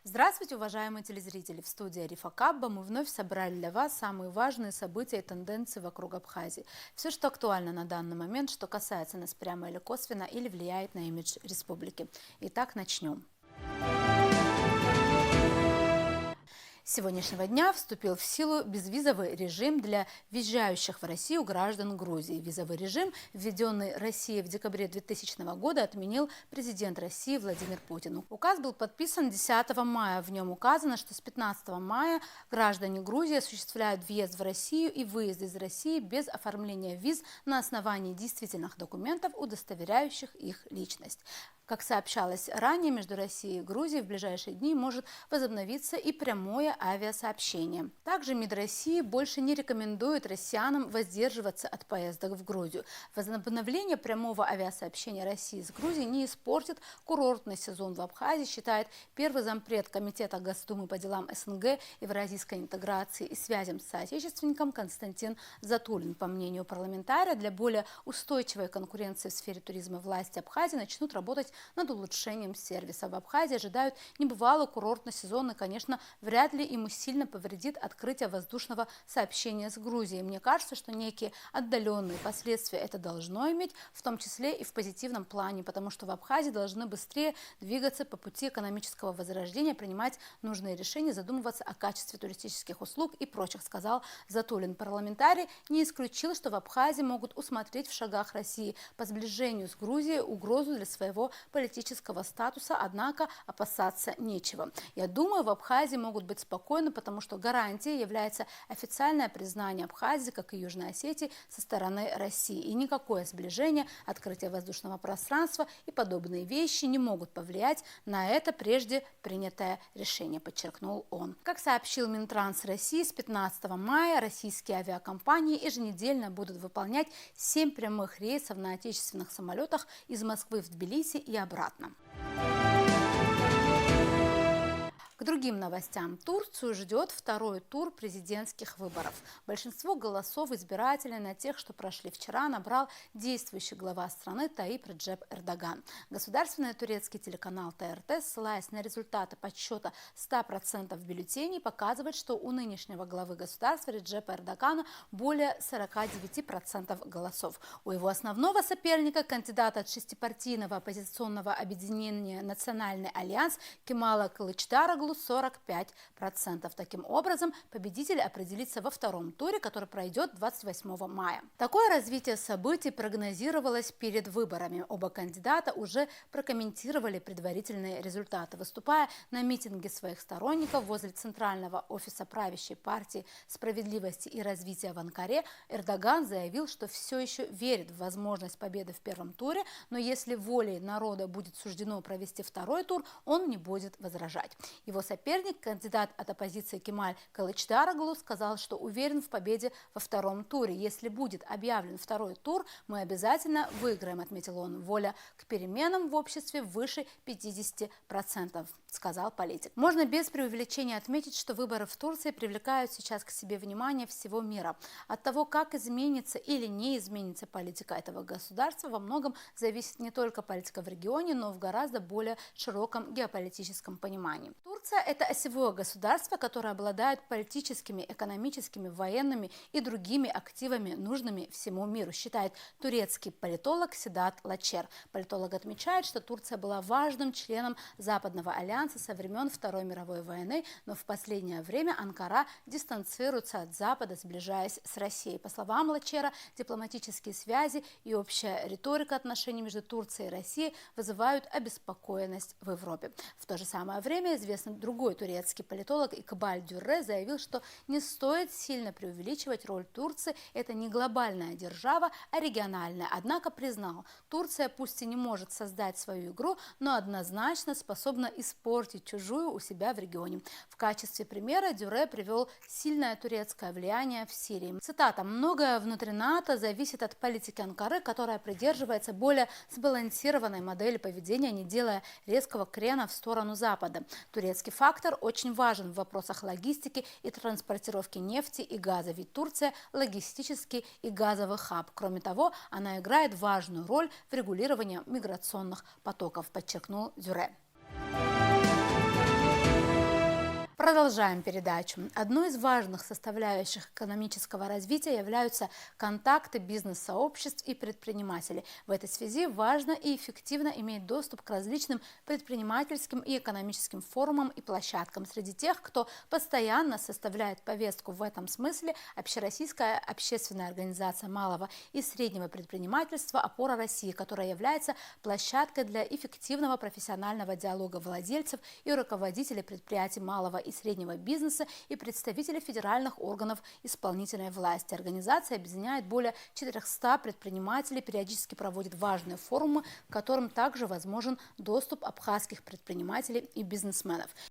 Здравствуйте, уважаемые телезрители! В студии Арифа Кабба мы вновь собрали для вас самые важные события и тенденции вокруг Абхазии. Все, что актуально на данный момент, что касается нас прямо или косвенно, или влияет на имидж республики. Итак, начнем. С сегодняшнего дня вступил в силу безвизовый режим для въезжающих в Россию граждан Грузии. Визовый режим, введенный Россией в декабре 2000 года, отменил президент России Владимир Путин. Указ был подписан 10 мая. В нем указано, что с 15 мая граждане Грузии осуществляют въезд в Россию и выезд из России без оформления виз на основании действительных документов, удостоверяющих их личность. Как сообщалось ранее, между Россией и Грузией в ближайшие дни может возобновиться и прямое авиасообщение. Также МИД России больше не рекомендует россиянам воздерживаться от поездок в Грузию. Возобновление прямого авиасообщения России с Грузией не испортит курортный сезон в Абхазии, считает первый зампред Комитета Госдумы по делам СНГ, евразийской интеграции и связям с соотечественником Константин Затулин. По мнению парламентария, для более устойчивой конкуренции в сфере туризма власти Абхазии начнут работать над улучшением сервиса. В Абхазии ожидают небывалый курортный сезон, и, конечно, вряд ли ему сильно повредит открытие воздушного сообщения с Грузией. Мне кажется, что некие отдаленные последствия это должно иметь, в том числе и в позитивном плане, потому что в Абхазии должны быстрее двигаться по пути экономического возрождения, принимать нужные решения, задумываться о качестве туристических услуг и прочих, сказал Затулин. Парламентарий не исключил, что в Абхазии могут усмотреть в шагах России по сближению с Грузией угрозу для своего политического статуса, однако опасаться нечего. Я думаю, в Абхазии могут быть спокойны, потому что гарантией является официальное признание Абхазии, как и Южной Осетии, со стороны России. И никакое сближение, открытие воздушного пространства и подобные вещи не могут повлиять на это прежде принятое решение, подчеркнул он. Как сообщил Минтранс России, с 15 мая российские авиакомпании еженедельно будут выполнять 7 прямых рейсов на отечественных самолетах из Москвы в Тбилиси и обратно. К другим новостям. Турцию ждет второй тур президентских выборов. Большинство голосов избирателей на тех, что прошли вчера, набрал действующий глава страны Таип Реджеп Эрдоган. Государственный турецкий телеканал ТРТ, ссылаясь на результаты подсчета 100% бюллетеней, показывает, что у нынешнего главы государства Реджепа Эрдогана более 49% голосов. У его основного соперника, кандидата от шестипартийного оппозиционного объединения «Национальный альянс» Кемала Кылычдароглу, 45%. Таким образом, победитель определится во втором туре, который пройдет 28 мая. Такое развитие событий прогнозировалось перед выборами. Оба кандидата уже прокомментировали предварительные результаты. Выступая на митинге своих сторонников возле Центрального офиса правящей партии «Справедливости и развития» в Анкаре, Эрдоган заявил, что все еще верит в возможность победы в первом туре, но если волей народа будет суждено провести второй тур, он не будет возражать. Его соперник, кандидат от оппозиции Кемаль Кылычдароглу, сказал, что уверен в победе во втором туре. Если будет объявлен второй тур, мы обязательно выиграем, отметил он. Воля к переменам в обществе выше 50%, сказал политик. Можно без преувеличения отметить, что выборы в Турции привлекают сейчас к себе внимание всего мира. От того, как изменится или не изменится политика этого государства, во многом зависит не только политика в регионе, но в гораздо более широком геополитическом понимании. Турция – это осевое государство, которое обладает политическими, экономическими, военными и другими активами, нужными всему миру, считает турецкий политолог Седат Лачер. Политолог отмечает, что Турция была важным членом Западного альянса со времен Второй мировой войны, но в последнее время Анкара дистанцируется от Запада, сближаясь с Россией. По словам Лачера, дипломатические связи и общая риторика отношений между Турцией и Россией вызывают обеспокоенность в Европе. В то же самое время известный другой турецкий политолог Икбаль Дюрре заявил, что не стоит сильно преувеличивать роль Турции. Это не глобальная держава, а региональная. Однако признал, Турция пусть и не может создать свою игру, но однозначно способна испортить чужую у себя в регионе. В качестве примера Дюрре привел сильное турецкое влияние в Сирии. Цитата: «Многое внутри НАТО зависит от политики Анкары, которая придерживается более сбалансированной модели поведения, не делая резкого крена в сторону Запада. Турецкий фактор очень важен в вопросах логистики и транспортировки нефти и газа, ведь Турция – логистический и газовый хаб. Кроме того, она играет важную роль в регулировании миграционных потоков», подчеркнул Дюрре. Продолжаем передачу. Одной из важных составляющих экономического развития являются контакты бизнес-сообществ и предпринимателей. В этой связи важно и эффективно иметь доступ к различным предпринимательским и экономическим форумам и площадкам. Среди тех, кто постоянно составляет повестку в этом смысле, Общероссийская общественная организация малого и среднего предпринимательства «Опора России», которая является площадкой для эффективного профессионального диалога владельцев и руководителей предприятий малого и среднего бизнеса и представителей федеральных органов исполнительной власти. Организация объединяет более 400 предпринимателей, периодически проводит важные форумы, к которым также возможен доступ абхазских предпринимателей и бизнесменов.